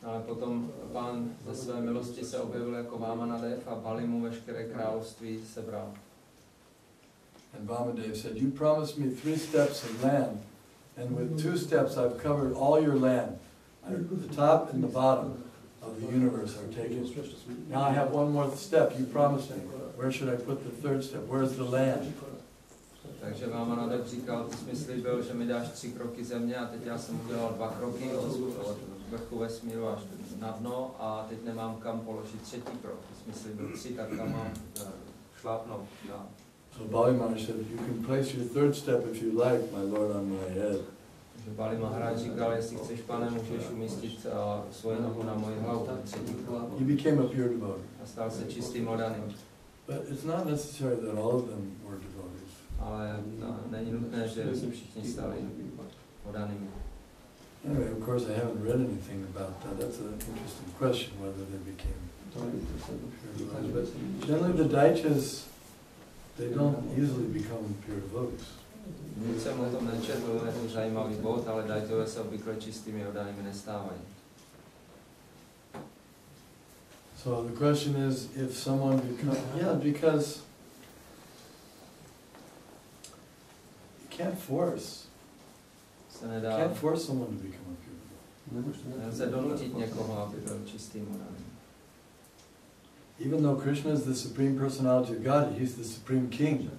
Ale potom pán ze své milosti se objevil jako Vamanadev a Bali mu veškeré království sebral. And Vamandev said, you promised me 3 steps of land, and with 2 steps I've covered all your land. The top and the bottom of the universe are taken. Now I have 1 more step, you promised me. Where should I put the 3rd step? Where's the land? Takže Vamanadev říkal, ty jsi mi slíbil, že mi dáš 3 kroky země a teď já jsem udělal 2 kroky od vrchu vesmíru až na dno a teď nemám kam položit 3. krok. Ty jsi mi slíbil 3, tak kam mám šlápnout. So Bali Maharaj said, you can place your 3rd step if you like, my lord, on my head. Takže Bali Maharaj říkal, jestli chceš, pane, můžeš umístit svoji nohu na moji hlavu. 3. krok. He became a pure devotee. A stal se čistým odaným. But it's not necessary that all of them were devotees. Ale není nutné, že se všichni stali odanými. Anyway, of course, I haven't read anything about that. That's an interesting question, whether they became pure devotees. But generally the Daityas, they don't easily become pure devotees. Nic jsem o tom nečetl, je to zajímavý bod, ale Daitové se obvykle čistými odanými nestávají. So the question is, if someone becomes, because you can't force someone to become a pure devotee. Nelze donutit někoho, aby byl čistým odaným. Even though Krishna is the Supreme Personality of God, He's the Supreme King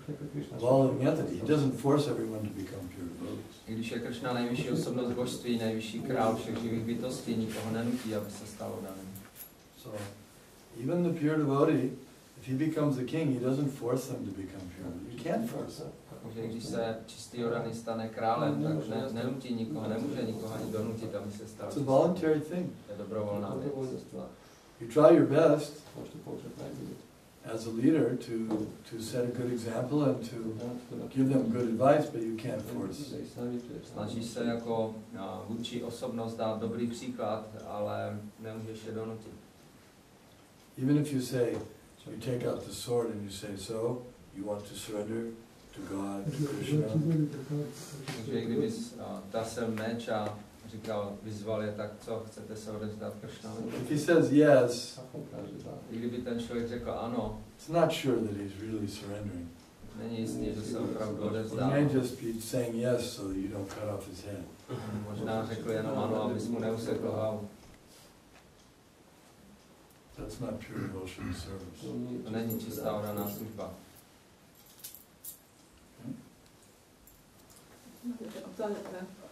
of all living entities. He doesn't force everyone to become pure devotees. I když je Krishna nejvyšší osobnost božství, nejvyšší král všech živých bytostí, nikoho nenutí, aby se stal odaným. So, even the pure devotee, if he becomes a king, he doesn't force them to become pure. You can't force them. Takže když se čistý odaný stane králem, tak nenutí nikoho, nemůže nikoho ani donutit, aby se stal. It's a voluntary thing. To je dobrovolná věc. You try your best as a leader to set a good example and to give them good advice, but you can't force. Snažíš se jako vůdčí osobnost dát dobrý příklad, ale nemůžeš je donutit. Even if you say, you take out the sword and you say, so, you want to surrender to God, to Krishna. Takže kdybys tasil meč a říkal, vyzval je, tak co, chcete se odevzdat Kršnovi? If he says yes, I kdyby ten člověk řekl ano, it's not sure that he's really surrendering. není jistý, že se opravdu He odevzdá. may just be saying yes so that you don't cut off his head. Možná řekl jenom ano, abys mu neusekl hlavu. That's not pure devotional service. To není čistá odaná služba.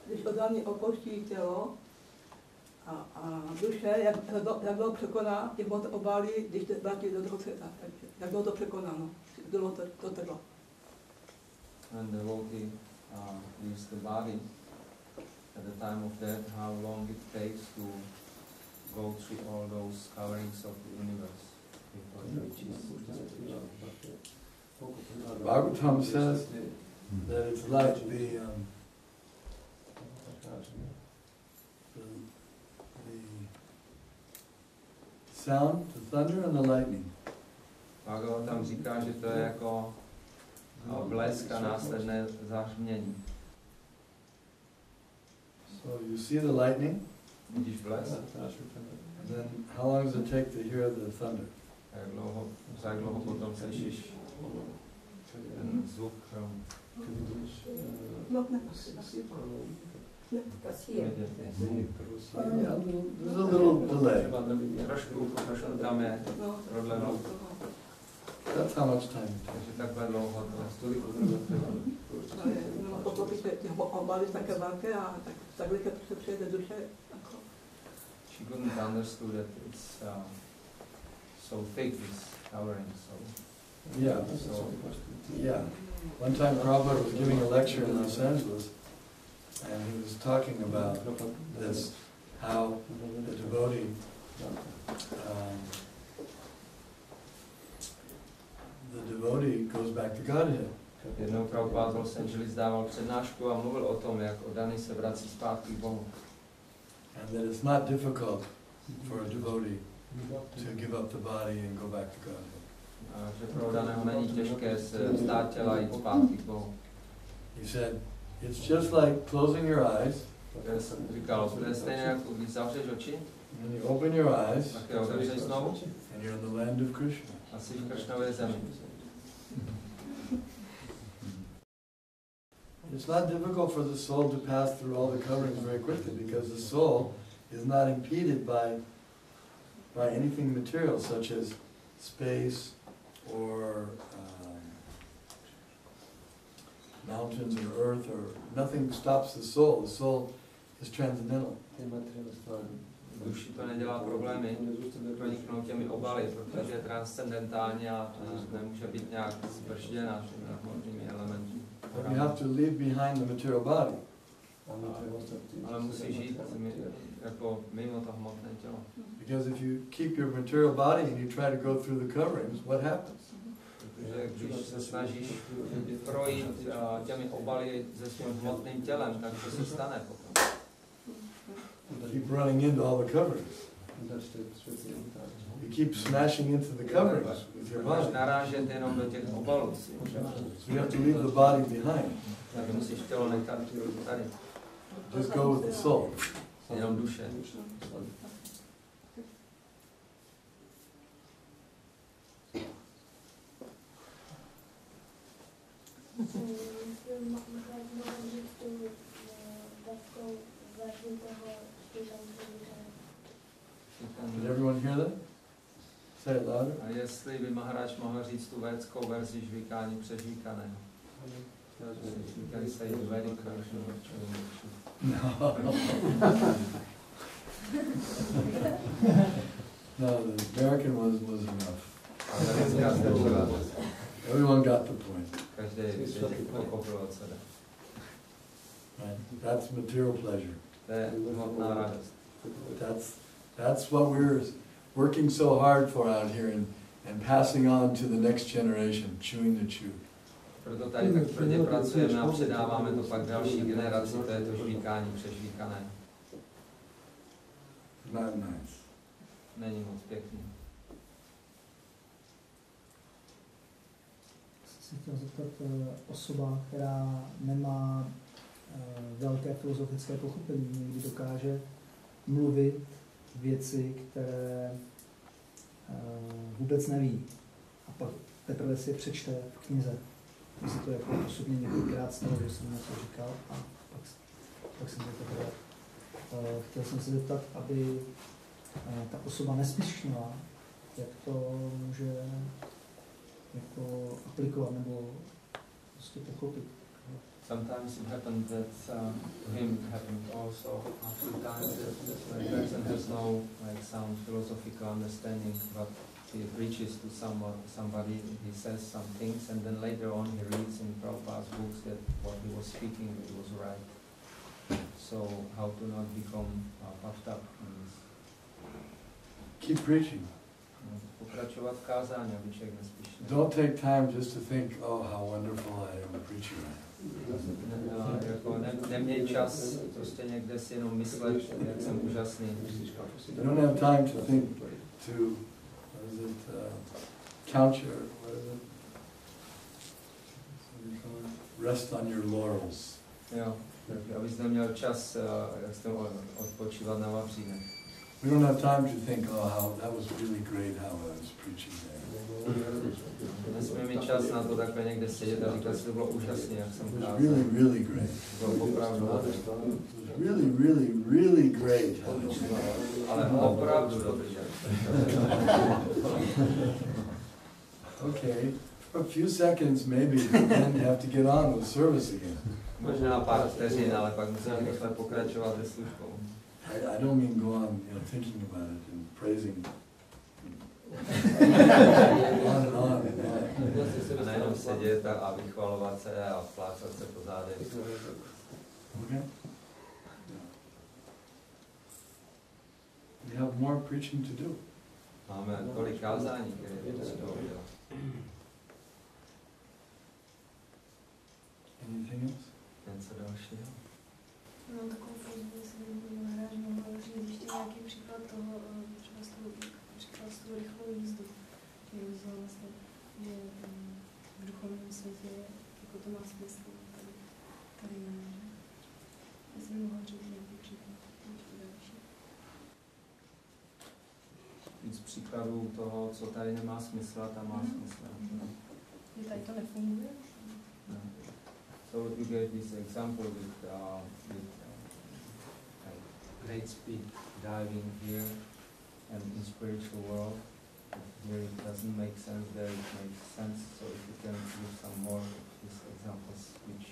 Když odaný opouští tělo a duše, jak bylo překoná, jak bylo to obálí, když to vrátí do toho světa, jak bylo to překonáno, bylo to trvalo. When the devotee leaves the body at the time of death, how long it takes to go through all those coverings of the universe before it reaches. Bhagavatam says that it's like the sound, the thunder and the lightning. Bhagavatam říká, že to je jako blesk a následné zahřmění. So you see the lightning, Vidíš blesk? and then how long does it take to hear the thunder? Za jak dlouho potom slyšíš ten zvuk? Yeah, there's a little delay. Trošku tam je prodleno. That's how much time it takes. Takže takhle dlouho to je. Poklopíte, ty obály také velké a tak rychle se přijede duše. She couldn't understood that it's so thick, this covering, so... Yeah. One time Prabhupada was giving a lecture in Los Angeles, And he was talking about this, how the devotee goes back to Godhead. Jednou Prabhupád v Los Angeles dával přednášku a mluvil o tom, jak oddaný se vrací zpátky k Bohu. And that it's not difficult for a devotee to give up the body and go back to Godhead. A že pro oddaného není těžké se vzdát těla a jít zpátky k Bohu. He said, it's just like closing your eyes. Říkal, to je stejné, jako když zavřeš oči, And you open your eyes, tak je otevřeš znovu and you're in the land of Krishna. a jsi v Kršnově zemi. It's not difficult for the soul to pass through all the coverings very quickly because the soul is not impeded by anything material such as space or mountains or earth, or nothing stops the soul. The soul is transcendental. Duši to nedělá problémy proniknout těmi obaly, protože je transcendentální a nemůže být nějak zbržděna těmi hmotnými elementy. But you have to leave behind the material body. Ale musí žít jako mimo to hmotné tělo. Because if you keep your material body and you try to go through the coverings, what happens? Protože když se snažíš projít těmi obaly se svým hmotným tělem, tak to se stane potom. You keep running into all the coverings. You keep smashing into the coverings with your body. Máš narážet jenom do těch obalů. So you have to leave the body behind. Tak musíš tělo nechat tady. Just go with the soul. Jenom duše. Did everyone hear that? Say it louder. A jestli by Maharaj mohl říct tu védskou verzi žvíkání přežvíkaného. Žvíkaný se jde very No. No, the American was enough. Everyone got the point. Každý pochopil od sebe. Right? That's material pleasure. To je hmotná radost. That's what we're working so hard for out here and passing on to the next generation, chewing the chew. Proto tady tak tvrdě pracujeme a předáváme to pak další generaci, to je to žvíkání přežvíkané. Not nice. Není moc pěkný. Se chtěl zeptat, osoba, která nemá velké filozofické pochopení, někdy dokáže mluvit věci, které vůbec neví. A pak teprve si je přečte v knize. Když se to jako osobně několikrát stalo, že jsem něco říkal a pak jsem to teprve. Chtěl jsem se zeptat, aby ta osoba neslyšela, jak to může jako aplikovat nebo prostě pochopit. Sometimes it happened that to him it happened also a few times that the person has no like sound philosophical understanding, but he preaches to somebody, he says some things, and then later on he reads in Prabhupada's books that what he was speaking it was right. So how to not become puffed up in this? Keep preaching. Pokračovat v kázání, aby člověk nespíš. Don't take time just to think, oh, how wonderful I am a preacher. Neměj čas prostě někde si jenom myslet, jak jsem úžasný. You don't have time to think to, what is it, count your, what is it? Rest on your laurels. Jo, abys neměl čas, jak jste odpočívat na vavřínech. We don't have time to think, oh, how that was really great how I was preaching there. Nesmíme mít čas na to takhle někde sedět a říkat, že to bylo úžasné, jak jsem It was kázal. really, really great. To bylo opravdu dobré. It was really, really, really great. Ale opravdu dobré. Okay, for a few seconds maybe, but then you have to get on with service again. Možná pár vteřin, ale pak musíme rychle pokračovat se službou. I don't mean go on, thinking about it and praising. On and on and on. A nejenom sedět a vychvalovat se a plácat se po zádech. Okay? more preaching to do. Máme tolik kázání, které je potřeba udělat. Anything else? Něco dalšího? Mám takovou prozbu, jestli by hráč mohl říct ještě nějaký příklad toho, třeba z toho rychlou jízdu. Že vlastně, že v duchovním světě, jako to má smysl, tady ne. Jestli by mohl říct nějaký příklad, ještě další. Víc příkladů toho, co tady nemá smysl, a tam má smysl. Že tady to nefunguje? No. So you get this example with great speed diving here and in spiritual world. Here it doesn't make sense, there it makes sense. So if you can give some more of these examples, which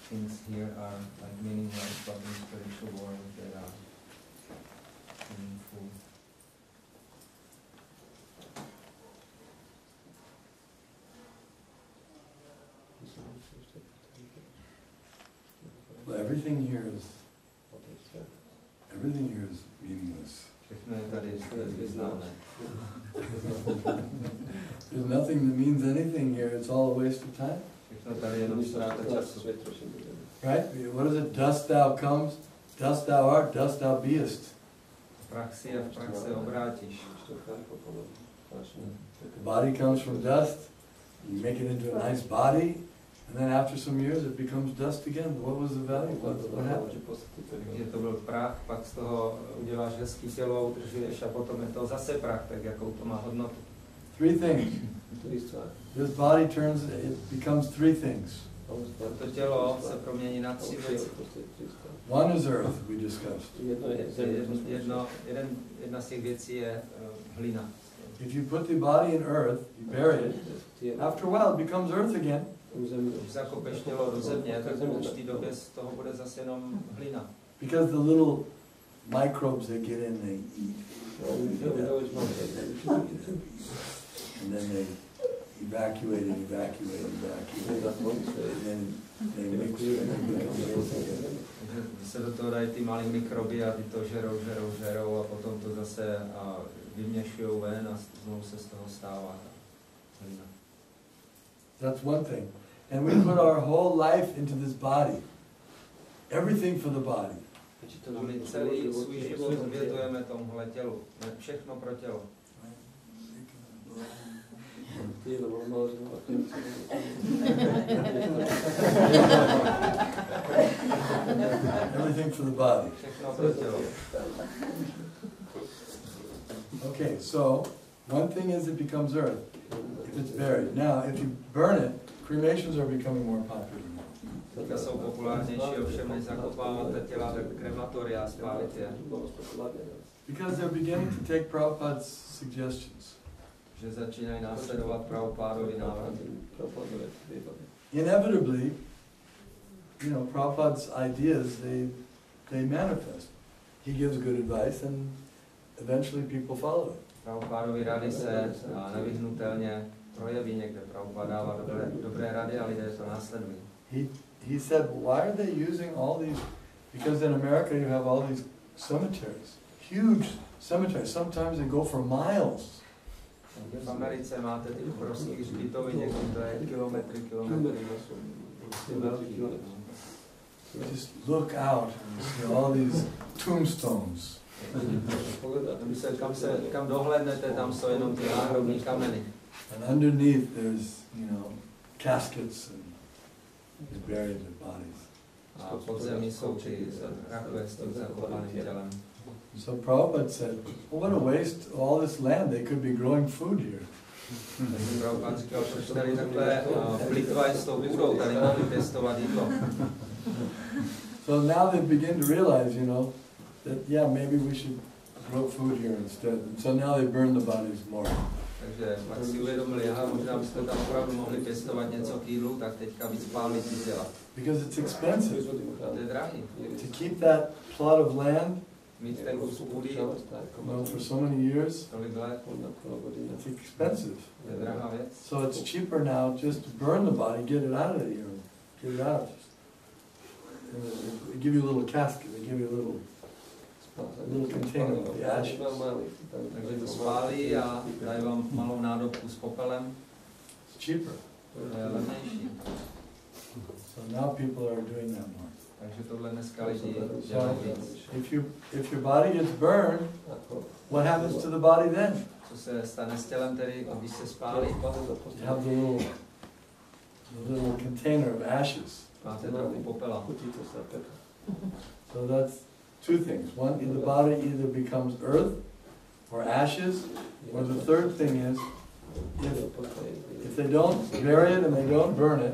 things here are like meaningless, but in spiritual world they are meaningful. Well, everything here is meaningless. Všechno je tady významné. There's nothing that means anything here. It's all a waste of time. Všechno tady je jenom ztráta času. Right? What is it? Dust thou comes, dust thou art, dust thou beest. V praxi a v praxi obrátíš. The body comes from dust, you make it into a nice body, and then after some years it becomes dust again. What was the value? What happened? Takže to byl prach, pak z toho uděláš hezký tělo, udržuješ a potom je to zase prach, tak jakou to má hodnotu. Three things. This body turns, it becomes three things. To tělo se promění na tři věci. One is earth, we discussed. Jedna z těch věcí je hlina. If you put the body in earth, you bury it, after a while it becomes earth again. Když zakopeš tělo do země, tak v určitý době z toho bude zase jenom hlina. Because the little microbes that get in, they eat. And then they evacuate, and then they mix Když se do toho dají ty malé mikroby a ty to žerou a potom to zase vyměšujou ven a znovu se z toho stává hlina. That's one thing. And we put our whole life into this body. Everything for the body. A my celý svůj život obětujeme tomuhle tělu. Všechno pro tělo. Everything for the body. Všechno pro tělo. Okay, so one thing is it becomes earth if it's buried. Now, if you burn it, cremations are becoming more popular. Teďka jsou populárnější, ovšem než zakopáváte těla do krematoria a spálit je. Because they're beginning to take Prabhupada's suggestions. Že začínají následovat Prabhupádovy návrhy. Inevitably, you know, Prabhupada's ideas, they manifest. He gives good advice and eventually people follow it. Prabhupádovy rady se nevyhnutelně projeví někde. Prabhupád dává dobré rady a lidé to následují. He said, why are they using all these, because in America you have all these cemeteries, huge cemeteries, sometimes they go for miles. V Americe máte ty obrovské hřbitovy, někdy to je kilometry. Just look out and see all these tombstones. Kam dohlédnete, tam jsou jenom ty náhrobní kameny. And underneath there's, you know, caskets and buried the bodies. A pod zemí jsou ty rakve s tím zakopaným tělem. So Prabhupada said, well, what a waste of all this land, they could be growing food here. Prabhupada říkal, proč tady takhle plitvají s tou půdou, tady mohli pěstovat jídlo. So now they begin to realize, you know, that yeah, maybe we should grow food here instead. And so now they burn the bodies more. Takže pak si uvědomili, aha, možná byste tam opravdu mohli pěstovat něco k jídlu, tak teďka víc pálit ty těla. Because it's expensive. To je drahý. To keep that plot of land, Mít ten kus půdy, you know, for so many years, tolik let, it's expensive. to je drahá věc. So it's cheaper now just to burn the body, get it out of the earth, get it out. They give you a little casket, they give you a little a little container with the ashes. Takže to spálí a dají vám malou nádobku s popelem. It's cheaper. To je levnější. So now people are doing that more. Takže tohle dneska lidi dělají víc. If your body gets burned, what happens to the body then? Co se stane s tělem tedy, když se spálí? You have the little container of ashes. Máte trochu popela. So that's two things. One, the body either becomes earth or ashes, or the third thing is, if they don't bury it and they don't burn it,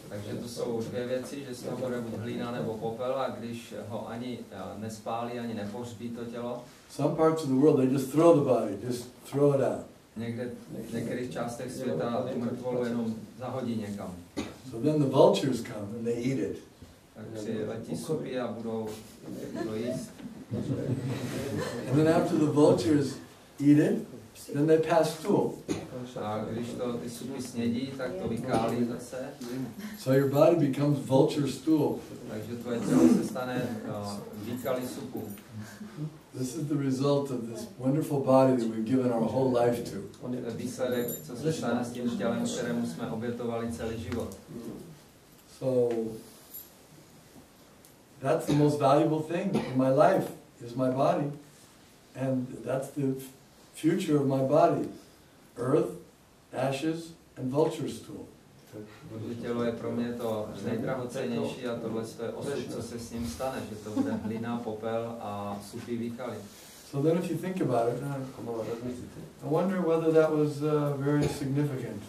Takže to jsou dvě věci, že z toho bude buď hlína nebo popel, a když ho ani nespálí, ani nepohřbí to tělo. some parts of the world they just throw the body, just throw it out. V některých částech světa tu mrtvolu jenom zahodí někam. So then the vultures come and they eat it. Tak přiletí supy a budou jíst. And then after the vultures eat it, then they pass stool. A když to ty supy snědí, tak to vykálí zase. So your body becomes vulture stool. Takže tvoje tělo se stane výkalí supu. This is the result of this wonderful body that we've given our whole life to. Výsledek, co se stane s tím tělem, kterému jsme obětovali celý život. So that's the most valuable thing in my life is my body, and that's the future of my body: earth, ashes, and vulture stool. Boží tělo je pro mě to nejdrahocennější a tohle je osud, co se s ním stane, že to bude hlína, popel a supy výkaly. So then if you think about it, I wonder whether that was very significant.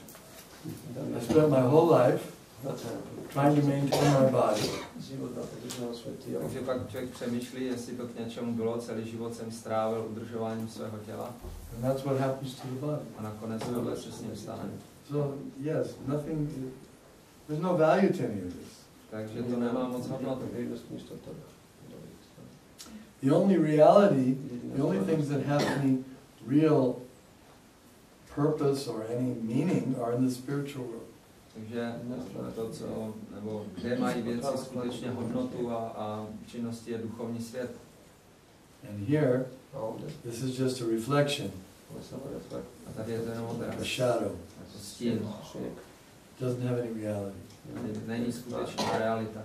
I spent my whole life trying to maintain my body. Takže pak člověk přemýšlí, jestli to k něčemu bylo, celý život jsem strávil udržováním svého těla. And that's what happens to the body. A nakonec tohle se s ním stane. So yes, there's no value to any of this. Takže to nemá moc hodnotu. The only reality, the only things that have any real purpose or any meaning are in the spiritual world. Takže to, co, nebo kde mají věci skutečně hodnotu a činnosti, je duchovní svět. And here, this is just a reflection, A tady je to jenom odraz. a shadow. Jako stín. Doesn't have any reality. Není skutečná realita.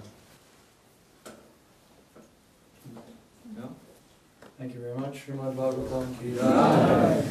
Jo? Thank you very much. Srimad Bhagavatam ki Danavir